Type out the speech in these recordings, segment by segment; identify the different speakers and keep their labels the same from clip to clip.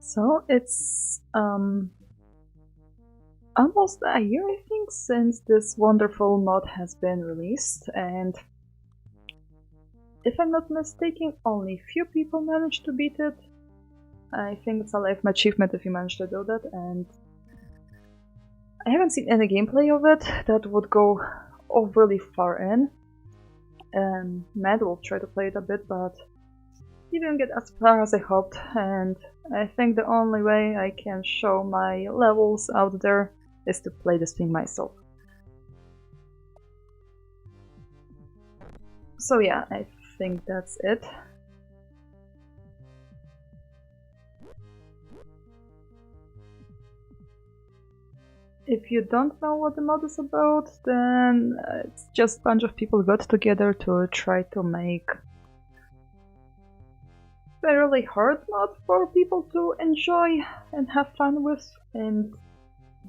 Speaker 1: So it's almost a year, I think, since this wonderful mod has been released, and if I'm not mistaken, only few people managed to beat it. I think it's a lifetime achievement if you manage to do that, and I haven't seen any gameplay of it that would go overly far in. And Matt will try to play it a bit, but he didn't get as far as I hoped, and I think the only way I can show my levels out there is to play this thing myself. So yeah, I think that's it. If you don't know what the mod is about, then it's just a bunch of people got together to try to make a really hard mod for people to enjoy and have fun with, and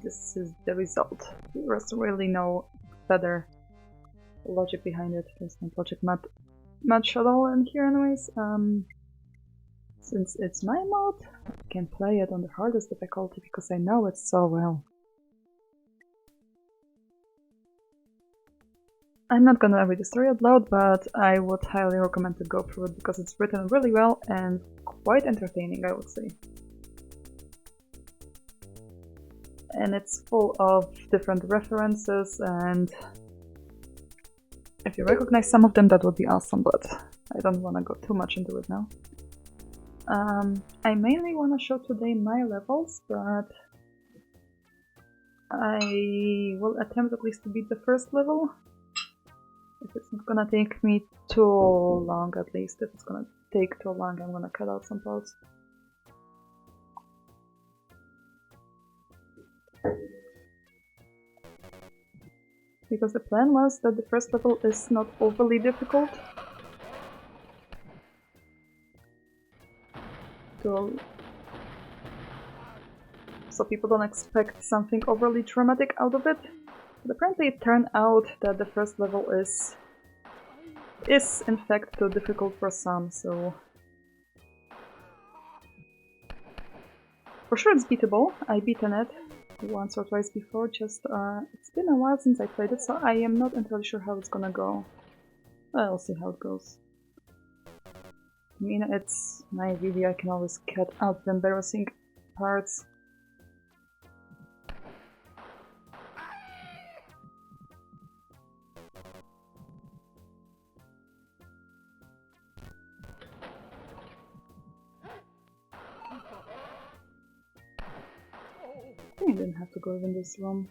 Speaker 1: this is the result. There's really no further logic behind it. There's no logic much at all in here anyways. Since it's my mod, I can play it on the hardest difficulty because I know it so well. I'm not gonna read the story out loud, but I would highly recommend to go through it because it's written really well and quite entertaining, I would say. And it's full of different references, and if you recognize some of them, that would be awesome, but I don't want to go too much into it now. I mainly want to show today my levels, but I will attempt at least to beat the first level. If it's not gonna take me too long, at least. If it's gonna take too long, I'm gonna cut out some parts. Because the plan was that the first level is not overly difficult. So people don't expect something overly dramatic out of it. But apparently it turned out that the first level is in fact too difficult for some, so... For sure it's beatable. I've beaten it once or twice before, just it's been a while since I played it, so I am not entirely sure how it's gonna go. I'll see how it goes. I mean, it's my video, I can always cut out the embarrassing parts. I didn't have to go in this room.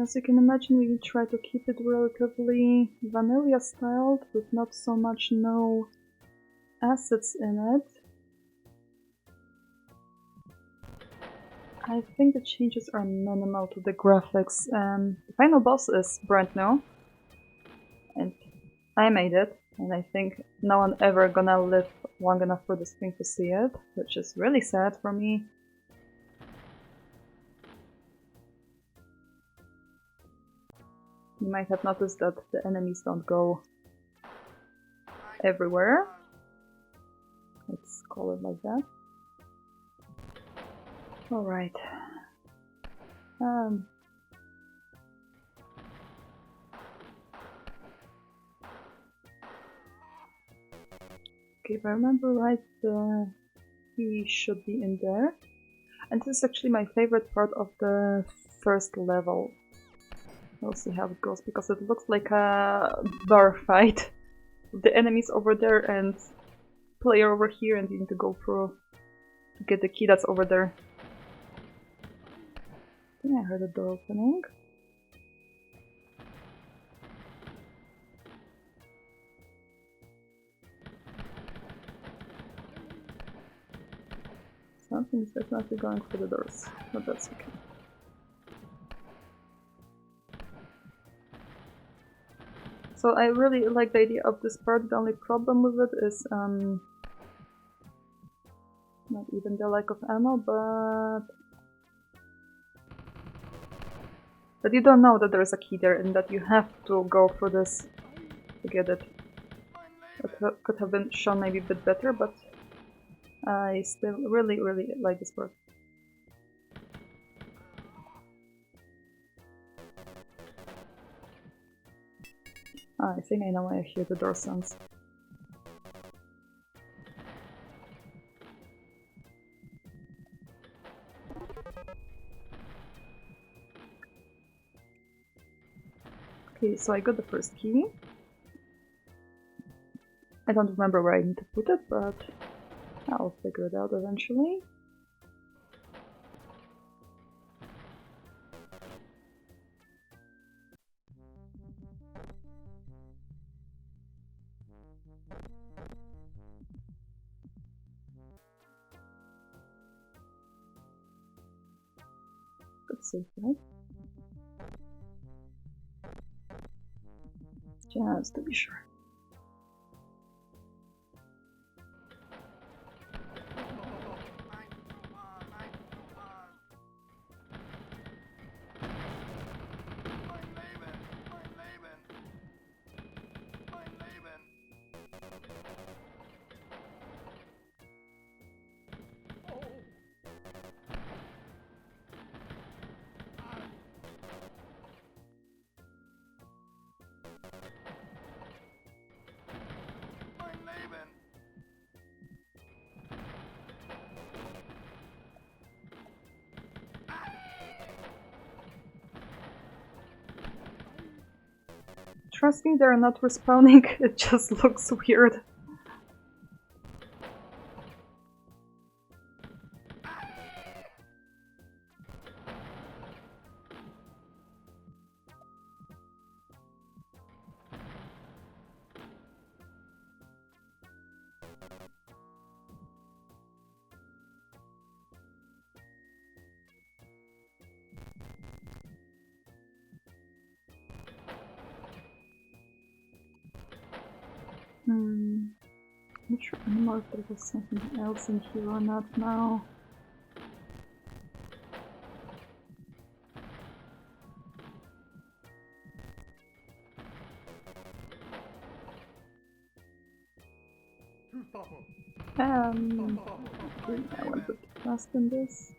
Speaker 1: As you can imagine, we try to keep it relatively vanilla styled, with not so much no assets in it. I think the changes are minimal to the graphics. The final boss is brand new, and I made it, and I think no one ever gonna live long enough for this thing to see it, which is really sad for me. You might have noticed that the enemies don't go everywhere. Let's call it like that. Alright. Okay, if I remember right, he should be in there. And this is actually my favorite part of the first level. We'll see how it goes, because it looks like a bar fight. The enemies over there and player over here, and you need to go through to get the key that's over there. I think I heard a door opening. Something's definitely going for the doors, but that's okay. So I really like the idea of this part. The only problem with it is not even the lack of ammo, but you don't know that there's a key there and that you have to go for this to get it. That could have been shown maybe a bit better, but I still really like this part. I think I know why I hear the door sounds. Okay, so I got the first key. I don't remember where I need to put it, but I'll figure it out eventually. That's safe, right? Just to be sure. Trust me, they're not respawning, it just looks weird. Not sure anymore if there was something else in here or not now. I went a bit fast in this.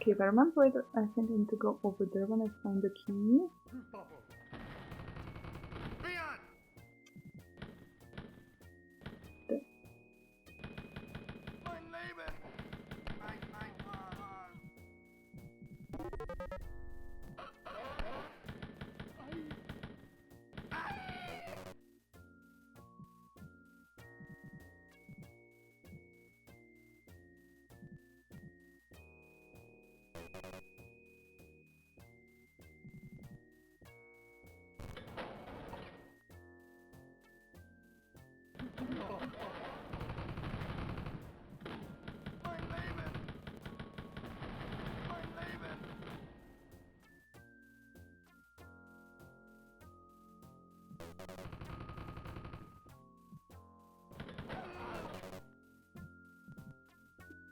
Speaker 1: Okay, if I remember right, I think I need to go over there when I find the key. There.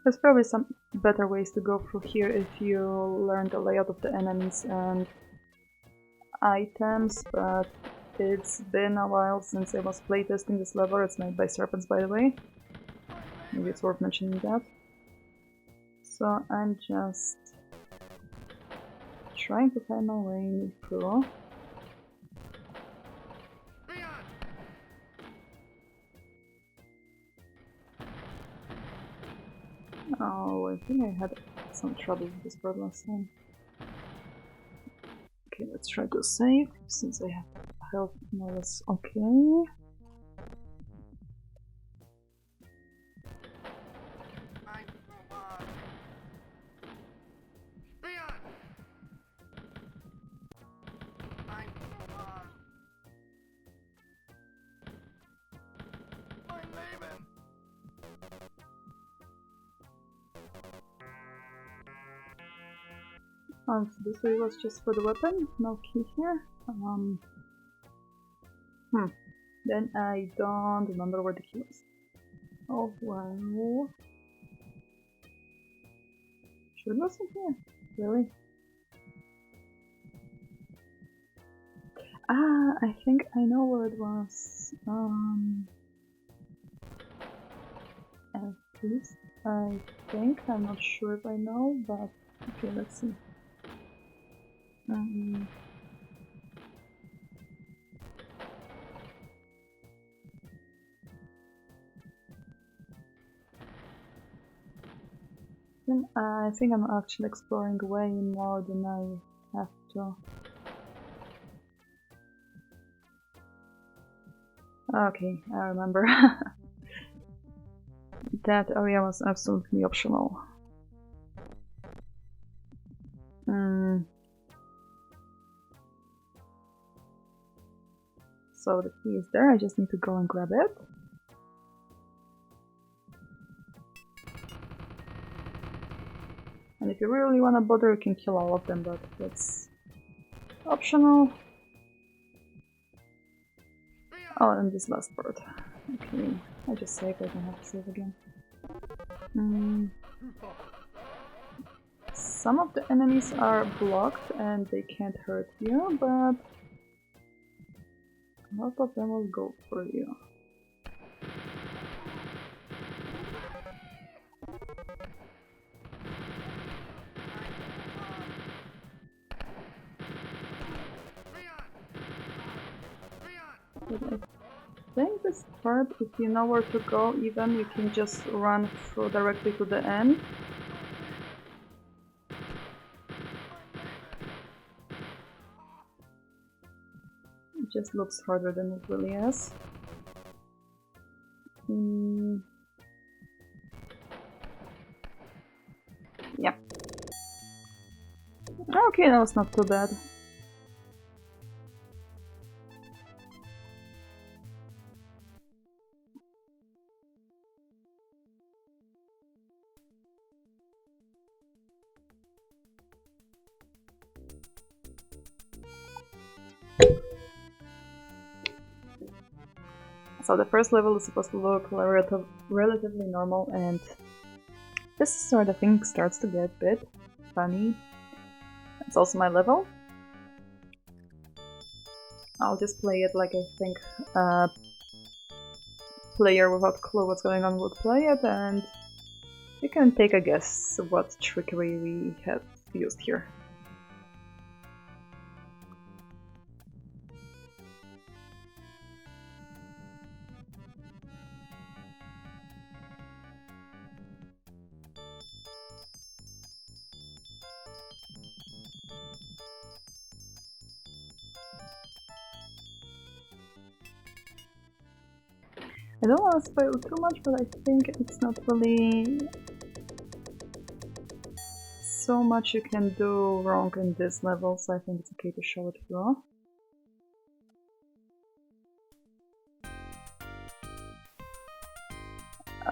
Speaker 1: There's probably some better ways to go through here if you learn the layout of the enemies and items, but it's been a while since I was playtesting this level. It's made by Serpents, by the way. Maybe it's worth mentioning that. So I'm just trying to find my way through. Oh, I think I had some trouble with this bird last time. Okay, let's try to save, since I have health more or less okay. So this way was just for the weapon, no key here. Then I don't remember where the key was. Oh well. Sure it wasn't here. Really? Ah, I think I know where it was. At least I think. I'm not sure if I know, but okay, let's see. I think I'm actually exploring way more than I have to. Okay, I remember. That area was absolutely optional. So the key is there, I just need to go and grab it. And if you really want to bother, you can kill all of them, but that's optional. Oh, and this last part. Okay, I just saved, I don't have to save again. Some of the enemies are blocked and they can't hurt you, but a lot of them will go for you. But I think this part, if you know where to go, even you can just run through directly to the end. It just looks harder than it really is. Yeah. Okay, that was not too bad. So the first level is supposed to look relatively normal, and this is where the thing starts to get a bit funny. It's also my level. I'll just play it like I think a player without a clue what's going on would play it, and you can take a guess what trickery we have used here. I don't want to spoil too much, but I think it's not really so much you can do wrong in this level, so I think it's okay to show it through.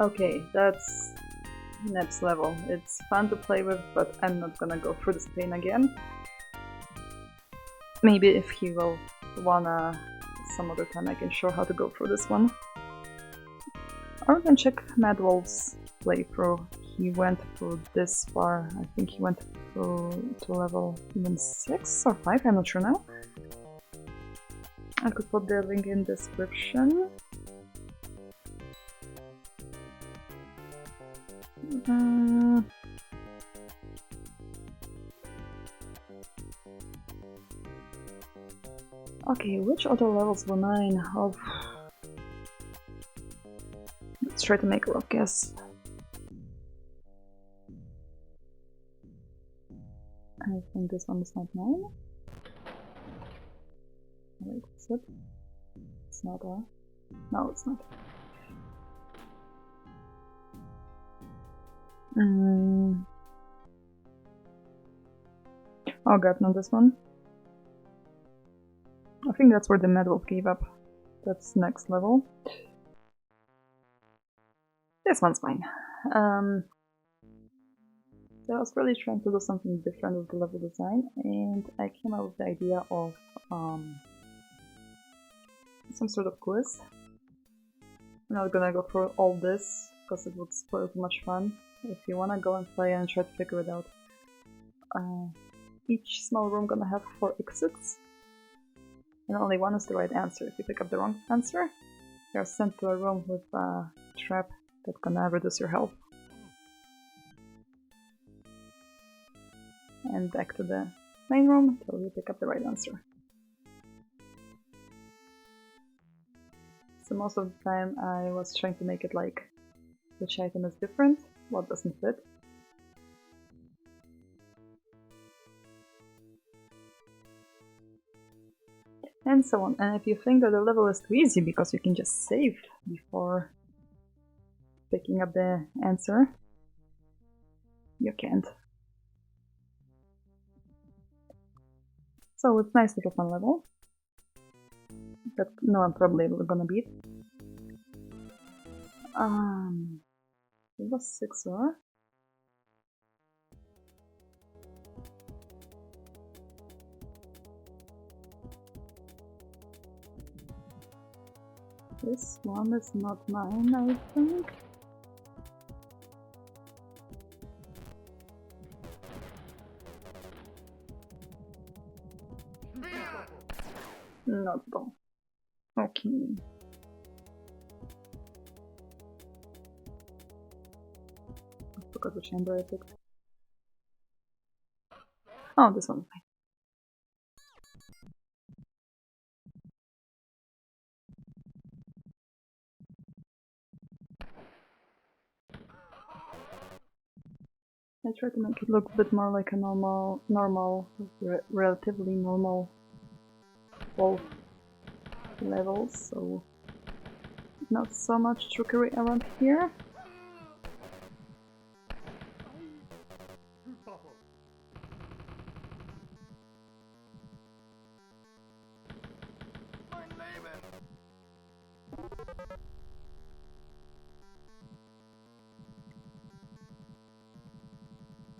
Speaker 1: Okay, that's next level. It's fun to play with, but I'm not gonna go through this pain again. Maybe if he will wanna some other time I can show how to go through this one. Or we can check Mad Wolf's playthrough. He went through this far. I think he went through to level even 6 or 5, I'm not sure now. I could put the link in description. Okay, which other levels were 9? Oh. Let's try to make a rough guess. I think this one is not 9. Wait, is it? It's not a... No, it's not. Oh god, not this one. I think that's where the Mad Wolf gave up. That's next level. This one's fine. So I was really trying to do something different with the level design, and I came up with the idea of some sort of quiz. I'm not gonna go through all this because it would spoil too much fun. If you wanna go and play and try to figure it out. Each small room gonna have 4 exits, and only one is the right answer. If you pick up the wrong answer, you're sent to a room with a trap that's gonna reduce your health. And back to the main room until you pick up the right answer. So most of the time I was trying to make it like which item is different, what doesn't fit. And so on. And if you think that the level is too easy because you can just save before picking up the answer, you can't. So it's nice little fun level that no one probably gonna beat. It was 6 hours. This one is not mine, I think. Not though. Okay. I forgot which chamber I picked. Oh, this one's mine. I try to make it look a bit more like a relatively normal wall levels, so not so much trickery around here.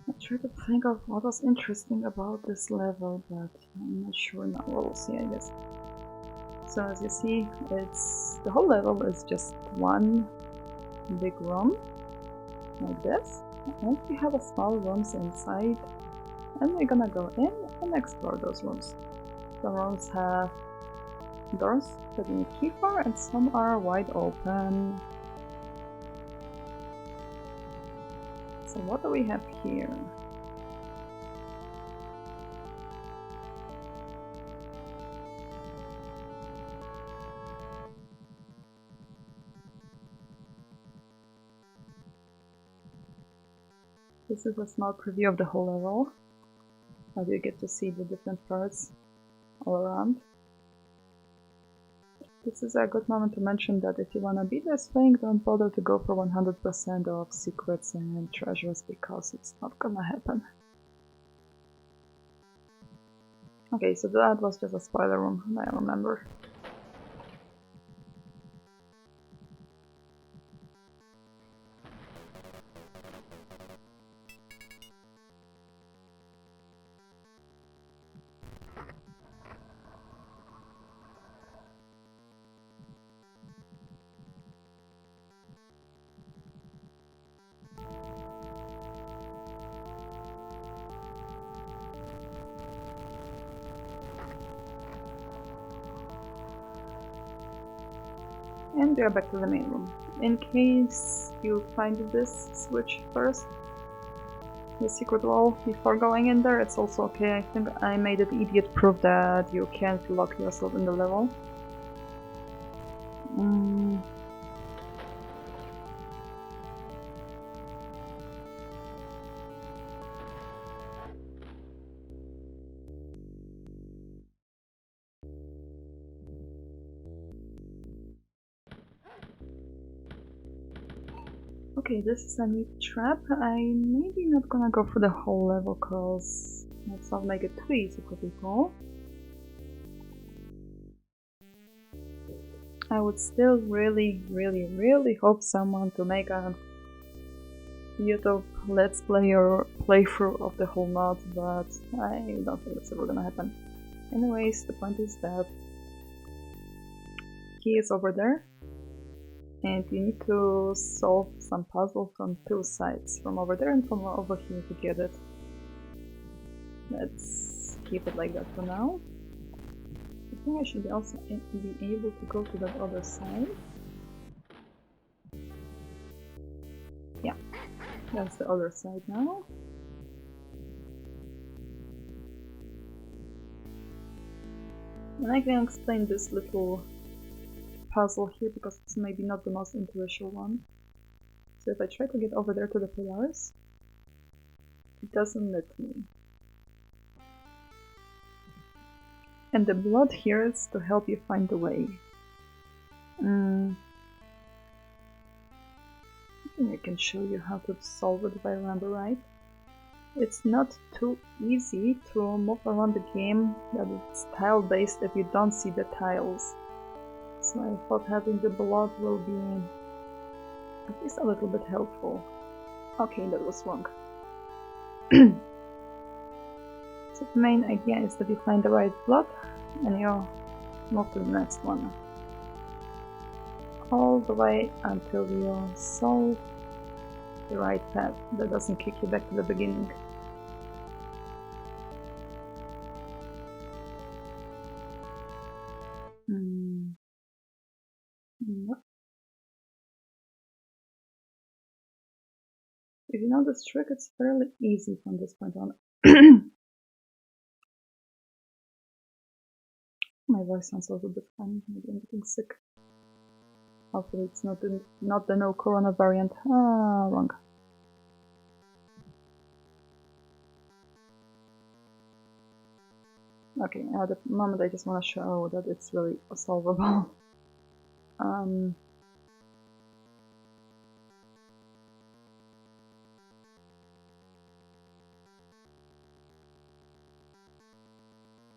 Speaker 1: I try to think of what was interesting about this level, but I'm not sure now. We'll see, I guess. So as you see, the whole level is just one big room, like this, and we have a small rooms inside, and we're gonna go in and explore those rooms. Some rooms have doors that you need key for, and some are wide open. So what do we have here? This is a small preview of the whole level, as you get to see the different parts all around. This is a good moment to mention that if you wanna beat this thing, don't bother to go for 100% of secrets and treasures, because it's not gonna happen. Okay, so that was just a spoiler room, I remember. And we are back to the main room. In case you find this switch first, the secret wall, before going in there, it's also okay. I think I made it idiot proof that you can't lock yourself in the level. Okay, this is a neat trap. I'm maybe not gonna go for the whole level, cause let's not make it too easy for people. I would still really hope someone to make a YouTube let's play or playthrough of the whole mod, but I don't think it's ever gonna happen. Anyways, the point is that he is over there, and you need to solve some puzzle from two sides, from over there and from over here to get it. Let's keep it like that for now. I think I should also be able to go to that other side. Yeah, that's the other side now. And I can explain this little puzzle here because it's maybe not the most intuitive one. So if I try to get over there to the pillars, it doesn't let me. And the blood here is to help you find the way. I think I can show you how to solve it if I remember right. It's not too easy to move around the game that it's tile-based if you don't see the tiles. So I thought having the blood will be at least a little bit helpful. Okay, that was wrong. So the main idea is that you find the right blood and you move to the next one. All the way until you solve the right path that doesn't kick you back to the beginning. Yep. If you know this trick, it's fairly easy from this point on. My voice sounds a little bit funny, maybe I'm getting sick. Hopefully it's not the no corona variant. Ah, wrong. Okay, at the moment I just want to show that it's really solvable.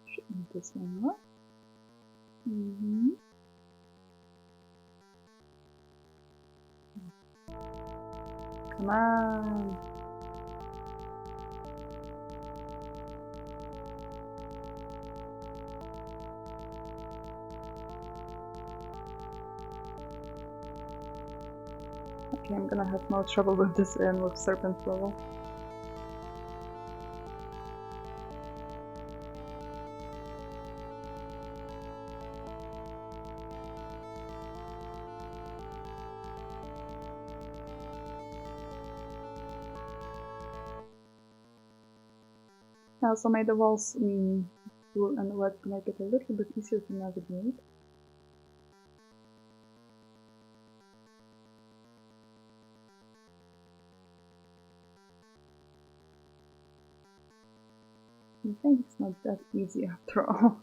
Speaker 1: Should move this one up. Come on. Okay, I'm gonna have more trouble with this and with serpent level. I also made the walls in blue and red to make it a little bit easier to navigate. I think it's not that easy after all.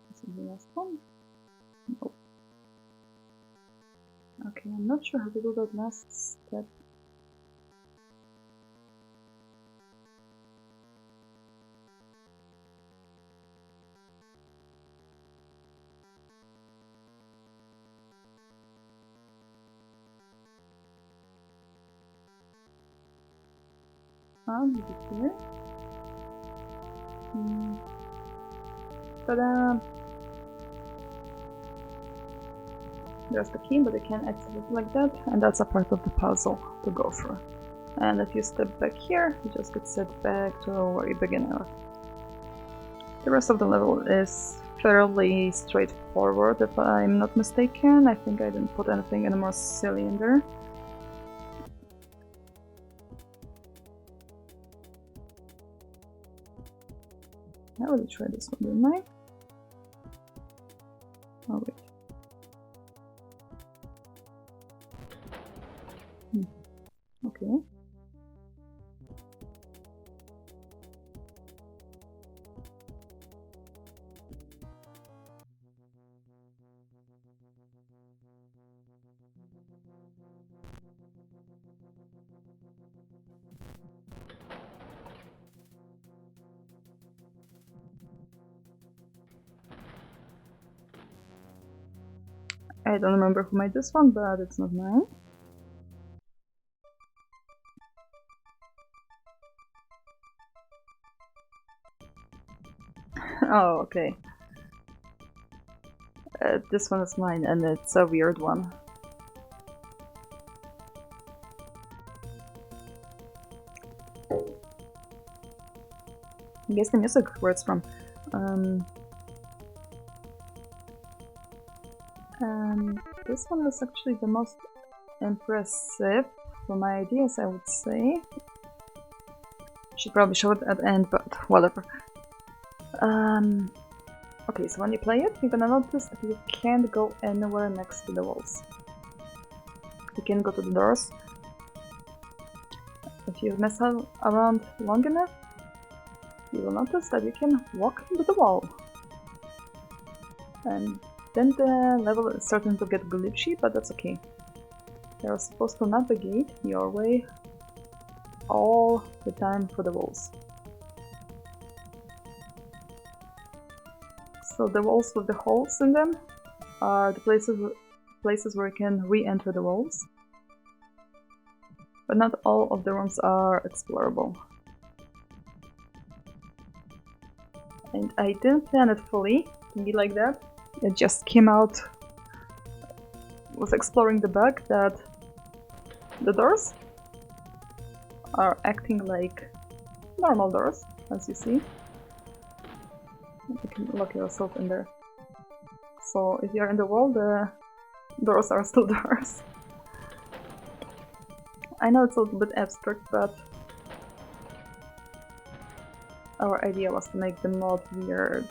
Speaker 1: This is the last one. Nope. Okay, I'm not sure how to do that last step. Maybe here. Ta-da! There's the key, but you can't exit it like that, and that's a part of the puzzle to go through. And if you step back here, you just get set back to where you began with. The rest of the level is fairly straightforward, if I'm not mistaken. I think I didn't put anything any more silly in there. I already tried this one, didn't I? Oh wait. Okay. I don't remember who made this one, but it's not mine. Oh, okay. This one is mine, and it's a weird one. I guess the music where it's from. This one was actually the most impressive for my ideas, I would say. Should probably show it at the end, but whatever. Okay, so when you play it, you're gonna notice that you can't go anywhere next to the walls. You can go to the doors. If you mess around long enough, you will notice that you can walk into the wall. And then the level is starting to get glitchy, but that's okay. You're supposed to navigate your way all the time for the walls. So the walls with the holes in them are the places where you can re-enter the walls. But not all of the rooms are explorable. And I didn't plan it fully to be like that. It just came out with exploring the bug that the doors are acting like normal doors, as you see. You can lock yourself in there. So if you're in the wall, the doors are still doors. I know it's a little bit abstract, but our idea was to make them not weird.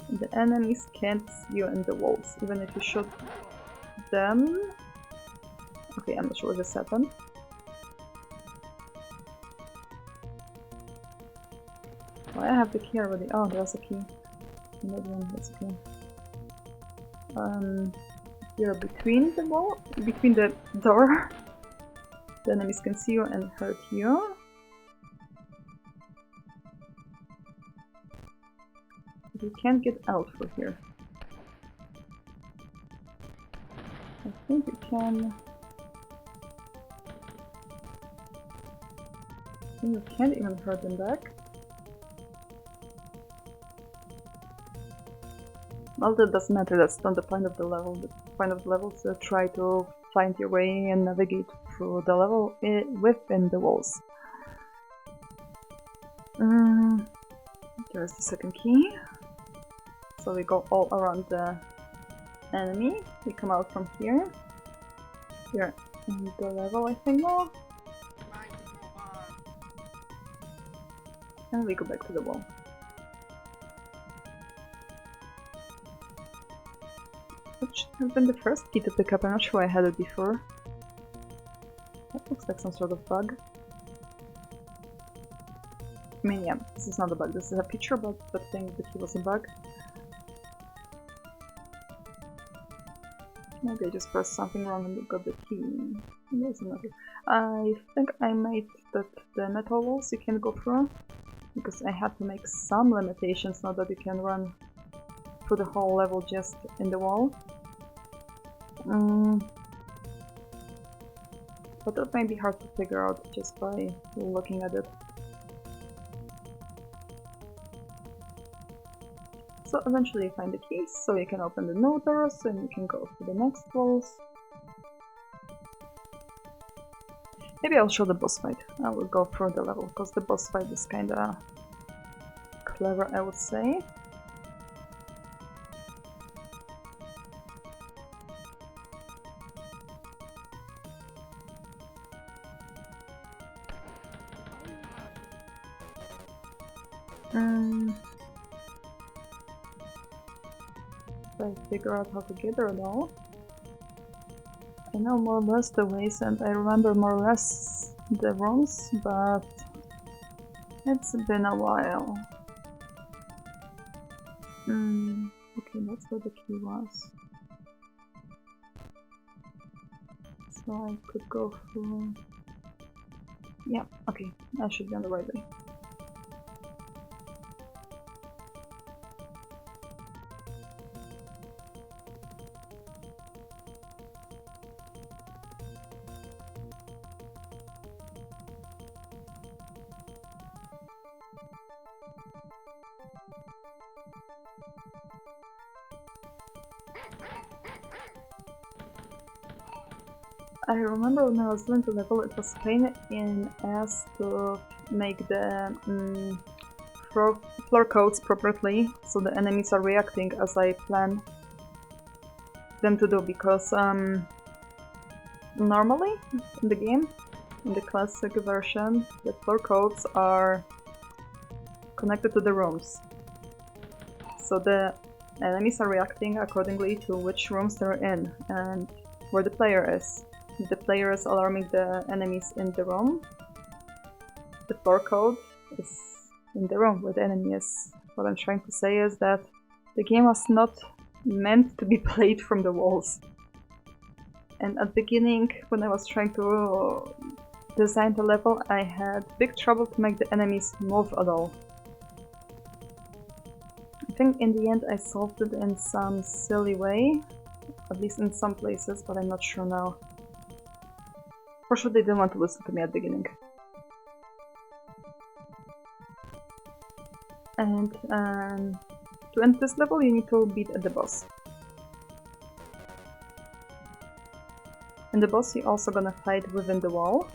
Speaker 1: The enemies can't see you in the walls, even if you shoot them. Okay, I'm not sure what just happened. Oh, I have the key already. Oh, there's a key. Another one, that's okay. You're between the wall, between the door. The enemies can see you and hurt you. But you can't get out from here. I think you can. I think you can't even hurt them back. Well, that doesn't matter, that's not the point of the level. The point of the level is to try to find your way and navigate through the level within the walls. There's the second key. So we go all around the enemy. We come out from here. We're in the level, I think now. And we go back to the wall. That should have been the first key to pick up. I'm not sure I had it before. That looks like some sort of bug. I mean, yeah, this is not a bug. This is a picture, but I think the key was a bug. Maybe I just pressed something wrong and got the key. There's another. I think I made that the metal walls you can go through, because I had to make some limitations, not that you can run through the whole level just in the wall. But that might be hard to figure out just by looking at it. So eventually you find the keys, so you can open the new doors and you can go to the next walls. Maybe I'll show the boss fight. I will go through the level, because the boss fight is kinda clever, I would say. I figure out how to get there though. I know more or less the ways and I remember more or less the rooms, but it's been a while. Okay, that's where the key was. So I could go through... Yeah, okay, I should be on the right way. I remember when I was doing the level, it was pain in ass to make the floor codes properly, so the enemies are reacting as I plan them to do, because normally in the game, in the classic version, the floor codes are connected to the rooms. So the enemies are reacting accordingly to which rooms they're in and where the player is. If the player is alarming the enemies in the room, the floor code is in the room where the enemy is. What I'm trying to say is that the game was not meant to be played from the walls. And at the beginning, when I was trying to design the level, I had big trouble to make the enemies move at all. I think in the end I solved it in some silly way, at least in some places, but I'm not sure now. For sure they didn't want to listen to me at the beginning. And to end this level you need to beat the boss. And the boss you're also gonna fight within the wall.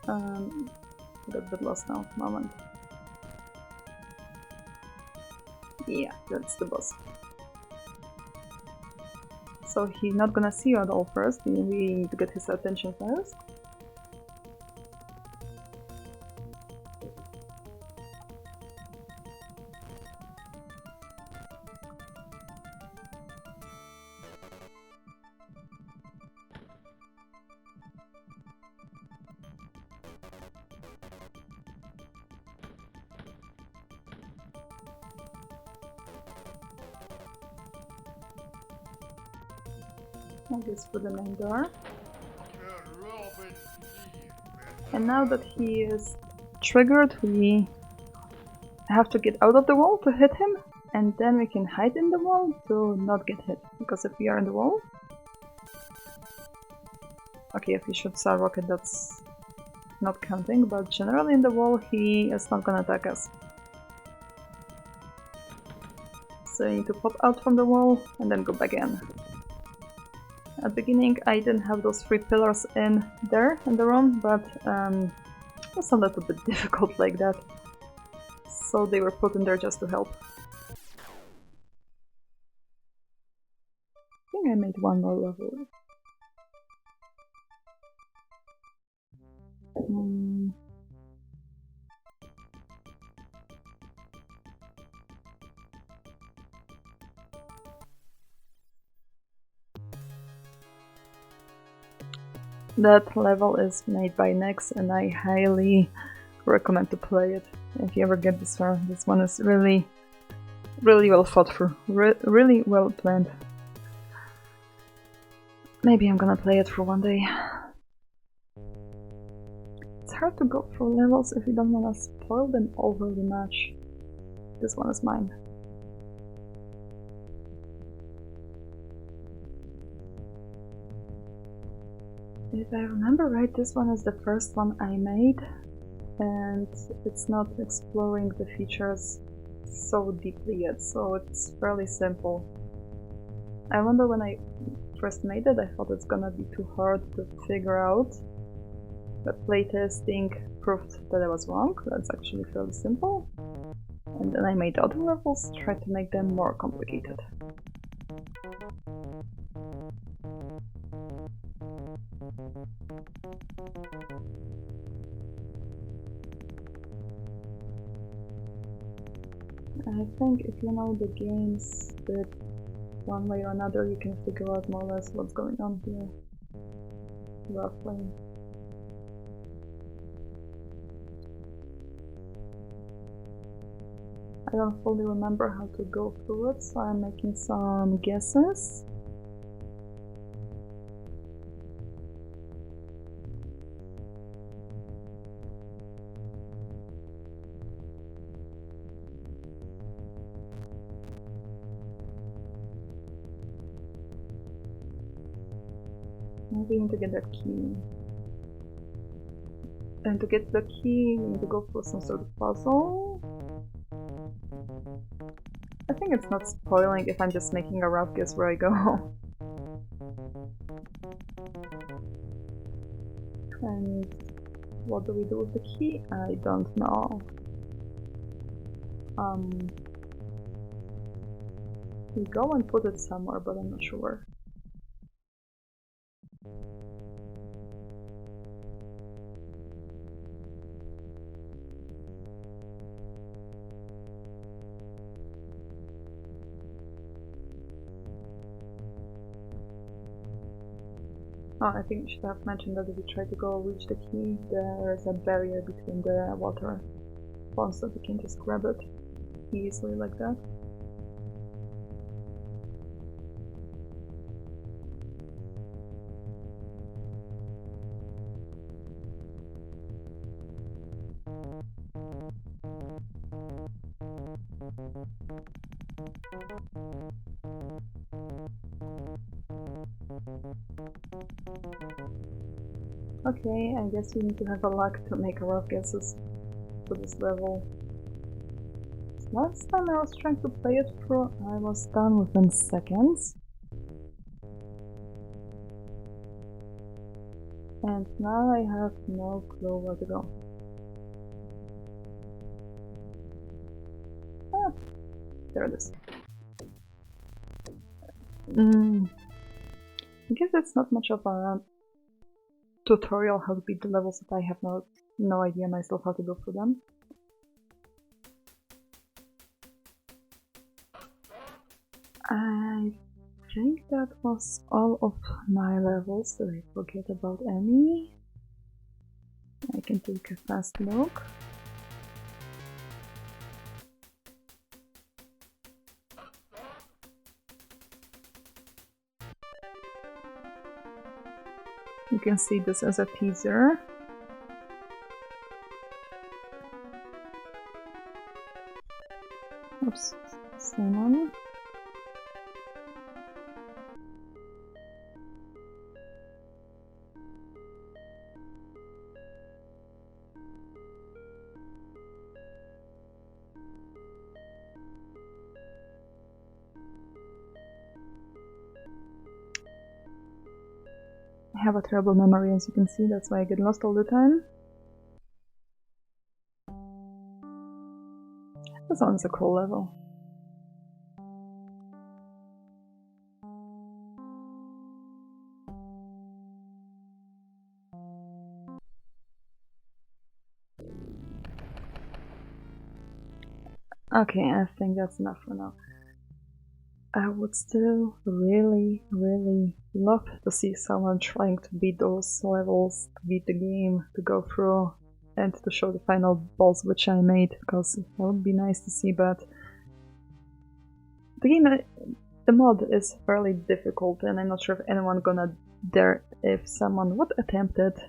Speaker 1: I got a bit lost now, moment. Yeah, that's the boss. So he's not gonna see you at all first, we need to get his attention first. I guess for the main door. And now that he is triggered, we have to get out of the wall to hit him, and then we can hide in the wall to not get hit. Because if we are in the wall... Okay, if he shoots a rocket, that's not counting, but generally in the wall he is not gonna attack us. So you need to pop out from the wall and then go back in. At the beginning I didn't have those 3 pillars in there in the room, but it was a little bit difficult like that. So they were put in there just to help. I think I made one more level. That level is made by Nex and I highly recommend to play it if you ever get this far. This one is really well thought through, really well planned. Maybe I'm gonna play it for one day. It's hard to go through levels if you don't wanna spoil them overly much. This one is mine. If I remember right, this one is the first one I made, and it's not exploring the features so deeply yet, so it's fairly simple. I remember when I first made it, I thought it's gonna be too hard to figure out, but playtesting proved that I was wrong. That's actually fairly simple. And then I made other levels, tried to make them more complicated. I think if you know the games that one way or another you can figure out more or less what's going on here, roughly. I don't fully remember how to go through it, so I'm making some guesses. We need to get that key. And to get the key, we need to go for some sort of puzzle. think it's not spoiling if I'm just making a rough guess where I go. And what do we do with the key? I don't know. We go and put it somewhere, but I'm not sure. Oh, I think I should have mentioned that if we try to go reach the key, there is a barrier between the water ponds, so we can just grab it easily like that. Okay, I guess you need to have a luck to make rough guesses for this level. Last time I was trying to play it through, I was done within seconds. And now I have no clue where to go. Ah, there it is. I guess it's not much of a tutorial how to beat the levels that I have no idea myself how to go through them. I think that was all of my levels. Did I forget about any? I can take a fast look. You can see this as a teaser. Oops, same one. I have a terrible memory, as you can see, that's why I get lost all the time. This one's a cool level. Okay, I think that's enough for now. I would still really love to see someone trying to beat those levels, to beat the game, to go through, and to show the final boss which I made, because that would be nice to see, but the game, the mod is fairly difficult, and I'm not sure if anyone gonna dare. If someone would attempt it,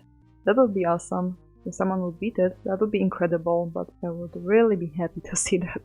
Speaker 1: that would be awesome. If someone would beat it, that would be incredible, but I would really be happy to see that.